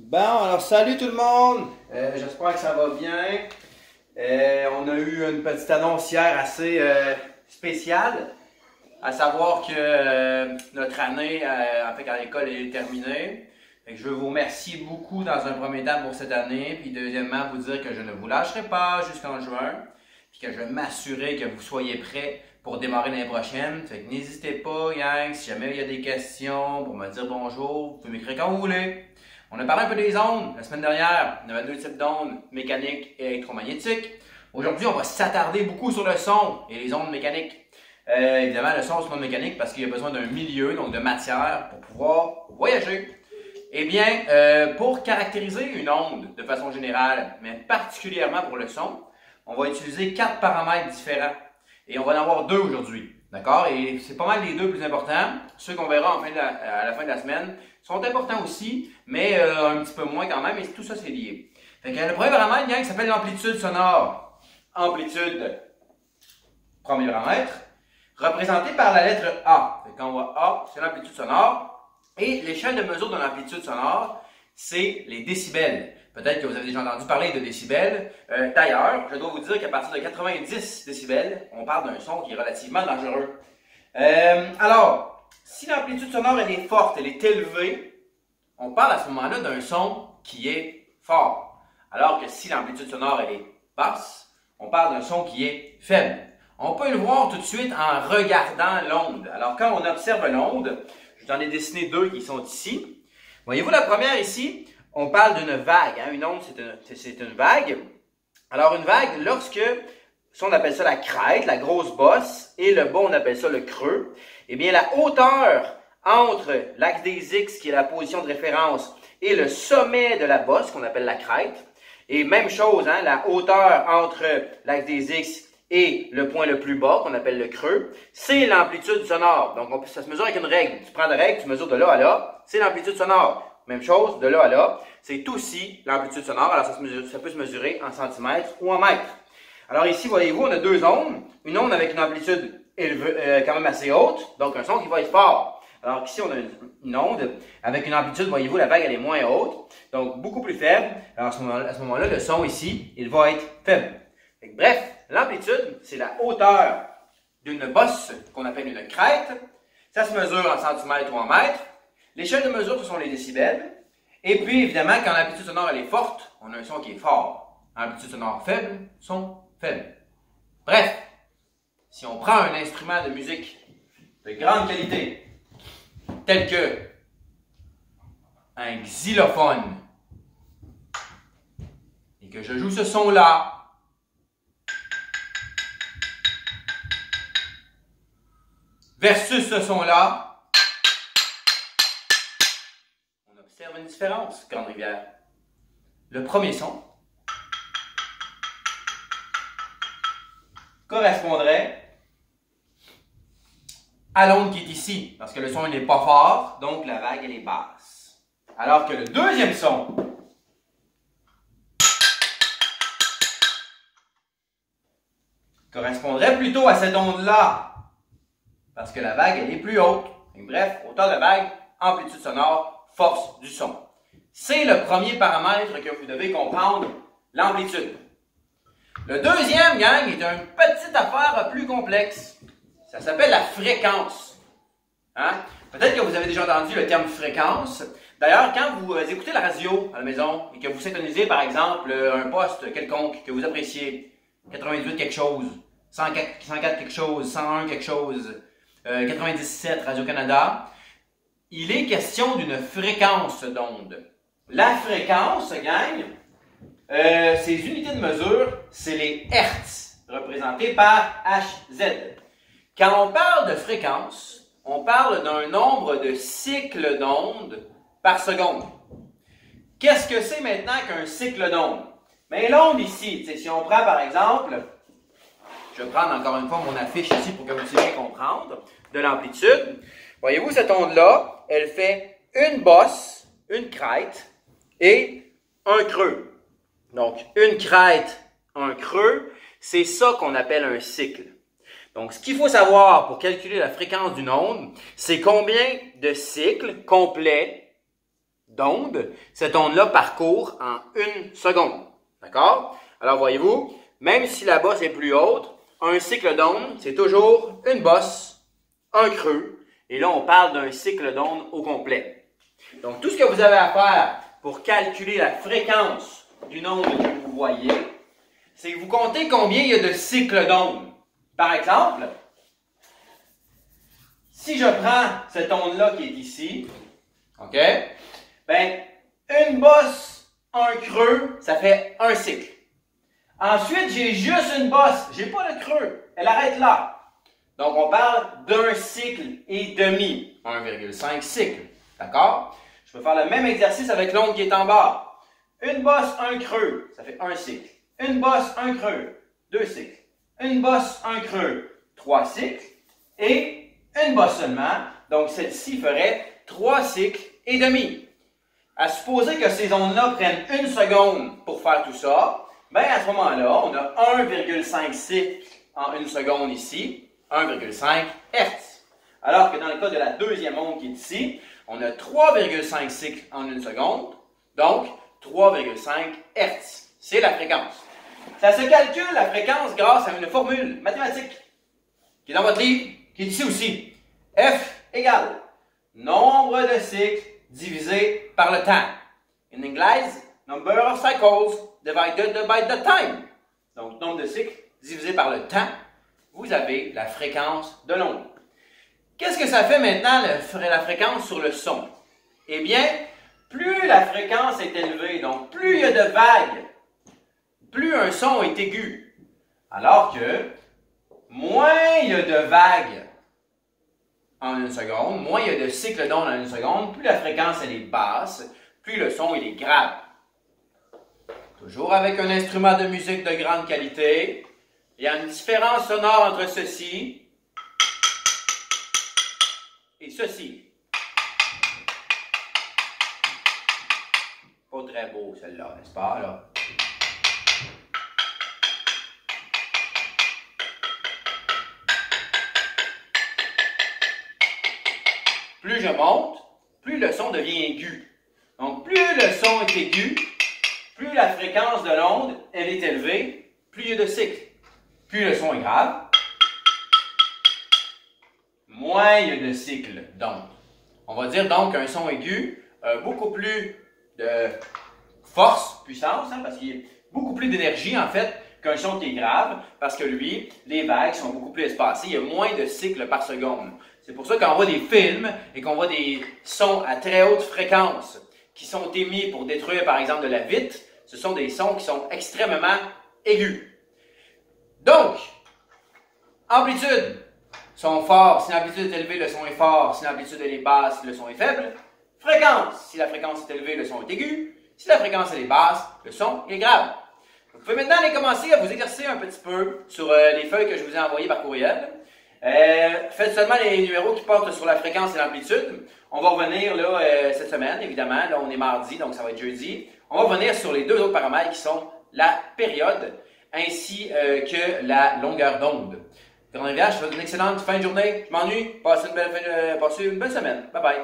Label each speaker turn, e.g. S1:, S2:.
S1: Bon, alors salut tout le monde! J'espère que ça va bien. On a eu une petite annonce hier assez spéciale, à savoir que notre année en fait, à l'école est terminée. Fait que je veux vous remercier beaucoup dans un premier temps pour cette année, puis deuxièmement vous dire que je ne vous lâcherai pas jusqu'en juin, puis que je vais m'assurer que vous soyez prêts pour démarrer l'année prochaine. Fait que n'hésitez pas, gang, si jamais il y a des questions, pour me dire bonjour, vous pouvez m'écrire quand vous voulez. On a parlé un peu des ondes la semaine dernière. On avait deux types d'ondes, mécaniques et électromagnétiques. Aujourd'hui, on va s'attarder beaucoup sur le son et les ondes mécaniques. Évidemment, le son, c'est une onde mécanique parce qu'il y a besoin d'un milieu, donc de matière, pour pouvoir voyager. Eh bien, pour caractériser une onde de façon générale, mais particulièrement pour le son, on va utiliser 4 paramètres différents. Et on va en avoir 2 aujourd'hui. D'accord? Et c'est pas mal les 2 plus importants. Ceux qu'on verra à la fin de la semaine sont importants aussi, mais un petit peu moins quand même. Et tout ça, c'est lié. Fait que le premier paramètre, gang, s'appelle l'amplitude sonore. Amplitude, premier paramètre, représenté par la lettre A. Fait qu'on voit A, c'est l'amplitude sonore. Et l'échelle de mesure de l'amplitude sonore, c'est les décibels. Peut-être que vous avez déjà entendu parler de décibels. D'ailleurs, je dois vous dire qu'à partir de 90 décibels, on parle d'un son qui est relativement dangereux. Alors, si l'amplitude sonore elle est forte, elle est élevée, on parle à ce moment-là d'un son qui est fort. Alors que si l'amplitude sonore elle est basse, on parle d'un son qui est faible. On peut le voir tout de suite en regardant l'onde. Alors, quand on observe l'onde, je vous en ai dessiné 2 qui sont ici. Voyez-vous la première ici? On parle d'une vague. Hein? Une onde, c'est une vague. Alors, une vague, lorsque, ça on appelle ça la crête, la grosse bosse, et le bas, on appelle ça le creux, eh bien, la hauteur entre l'axe des X, qui est la position de référence, et le sommet de la bosse, qu'on appelle la crête, et même chose, hein, la hauteur entre l'axe des X et le point le plus bas, qu'on appelle le creux, c'est l'amplitude sonore. Donc, ça se mesure avec une règle. Tu prends la règle, tu mesures de là à là, c'est l'amplitude sonore. Même chose, de là à là, c'est aussi l'amplitude sonore. Alors, ça peut se mesurer en centimètres ou en mètres. Alors ici, voyez-vous, on a 2 ondes. Une onde avec une amplitude quand même assez haute, donc un son qui va être fort. Alors ici, on a une onde avec une amplitude, voyez-vous, la vague, elle est moins haute, donc beaucoup plus faible. Alors à ce moment-là, le son ici, il va être faible. Bref, l'amplitude, c'est la hauteur d'une bosse qu'on appelle une crête. Ça se mesure en centimètres ou en mètres. L'échelle de mesure, ce sont les décibels. Et puis, évidemment, quand l'amplitude sonore elle est forte, on a un son qui est fort. Amplitude sonore faible, son faible. Bref, si on prend un instrument de musique de grande qualité, tel que un xylophone, et que je joue ce son-là, versus ce son-là, on observe une différence, Grande Rivière. Le premier son correspondrait à l'onde qui est ici, parce que le son n'est pas fort, donc la vague elle est basse. Alors que le deuxième son correspondrait plutôt à cette onde-là, parce que la vague elle est plus haute. Bref, hauteur de vague, amplitude sonore, force du son. C'est le premier paramètre que vous devez comprendre, l'amplitude. Le deuxième, gang, est une petite affaire plus complexe. Ça s'appelle la fréquence. Hein? Peut-être que vous avez déjà entendu le terme fréquence. D'ailleurs, quand vous écoutez la radio à la maison et que vous syntonisez, par exemple, un poste quelconque que vous appréciez, 98 quelque chose, 104 quelque chose, 101 quelque chose, 97 Radio-Canada, il est question d'une fréquence d'onde. La fréquence, gang, ces unités de mesure, c'est les Hertz, représentés par Hz. Quand on parle de fréquence, on parle d'un nombre de cycles d'onde par seconde. Qu'est-ce que c'est maintenant qu'un cycle d'onde? Mais l'onde ici, si on prend par exemple, je vais prendre encore une fois mon affiche ici pour que vous puissiez comprendre, de l'amplitude. Voyez-vous cette onde-là, elle fait une bosse, une crête et un creux. Donc, une crête, un creux, c'est ça qu'on appelle un cycle. Donc, ce qu'il faut savoir pour calculer la fréquence d'une onde, c'est combien de cycles complets d'onde cette onde-là parcourt en 1 seconde. D'accord? Alors, voyez-vous, même si la bosse est plus haute, un cycle d'onde, c'est toujours une bosse, un creux, et là, on parle d'un cycle d'onde au complet. Donc, tout ce que vous avez à faire pour calculer la fréquence d'une onde que vous voyez, c'est que vous comptez combien il y a de cycles d'onde. Par exemple, si je prends cette onde-là qui est ici, OK? Ben, une bosse, un creux, ça fait un cycle. Ensuite, j'ai juste une bosse, j'ai pas de creux, elle arrête là. Donc, on parle d'un cycle et demi, 1,5 cycle. D'accord? Je peux faire le même exercice avec l'onde qui est en bas. Une bosse, un creux, ça fait un cycle. Une bosse, un creux, 2 cycles. Une bosse, un creux, 3 cycles. Et une bosse seulement, donc celle-ci ferait 3 cycles et demi. À supposer que ces ondes-là prennent 1 seconde pour faire tout ça, bien à ce moment-là, on a 1,5 cycle en 1 seconde ici, 1,5 Hz. Alors que dans le cas de la deuxième onde qui est ici, on a 3,5 cycles en 1 seconde, donc 3,5 Hz. C'est la fréquence. Ça se calcule la fréquence grâce à une formule mathématique qui est dans votre livre, qui est ici aussi. F égale nombre de cycles divisé par le temps. In anglais, number of cycles divided by the time. Donc, nombre de cycles divisé par le temps, vous avez la fréquence de l'onde. Qu'est-ce que ça fait maintenant, la fréquence sur le son? Eh bien, plus la fréquence est élevée, donc plus il y a de vagues, plus un son est aigu. Alors que, moins il y a de vagues en 1 seconde, moins il y a de cycles d'onde en 1 seconde, plus la fréquence elle est basse, plus le son il est grave. Toujours avec un instrument de musique de grande qualité, il y a une différence sonore entre ceci et ceci. Pas très beau celle-là, n'est-ce pas? Là? Plus je monte, plus le son devient aigu. Donc, plus le son est aigu, plus la fréquence de l'onde, elle est élevée, plus il y a de cycles. Plus le son est grave, moins il y a de cycles d'onde. On va dire donc qu'un son aigu a beaucoup plus de force, puissance, parce qu'il y a beaucoup plus d'énergie en fait qu'un son qui est grave, parce que lui, les vagues sont beaucoup plus espacées, il y a moins de cycles par seconde. C'est pour ça qu'on voit des films et qu'on voit des sons à très haute fréquence qui sont émis pour détruire par exemple de la vitre, ce sont des sons qui sont extrêmement aigus. Donc, amplitude, son fort, si l'amplitude est élevée, le son est fort, si l'amplitude est basse, le son est faible. Fréquence, si la fréquence est élevée, le son est aigu, si la fréquence est basse, le son est grave. Vous pouvez maintenant aller commencer à vous exercer un petit peu sur les feuilles que je vous ai envoyées par courriel. Faites seulement les numéros qui portent sur la fréquence et l'amplitude. On va revenir là, cette semaine, évidemment. Là, on est mardi, donc ça va être jeudi. On va revenir sur les deux autres paramètres qui sont la période ainsi que la longueur d'onde. Je vous souhaite une excellente fin de journée. Je m'ennuie. Passez une belle semaine. Bye bye.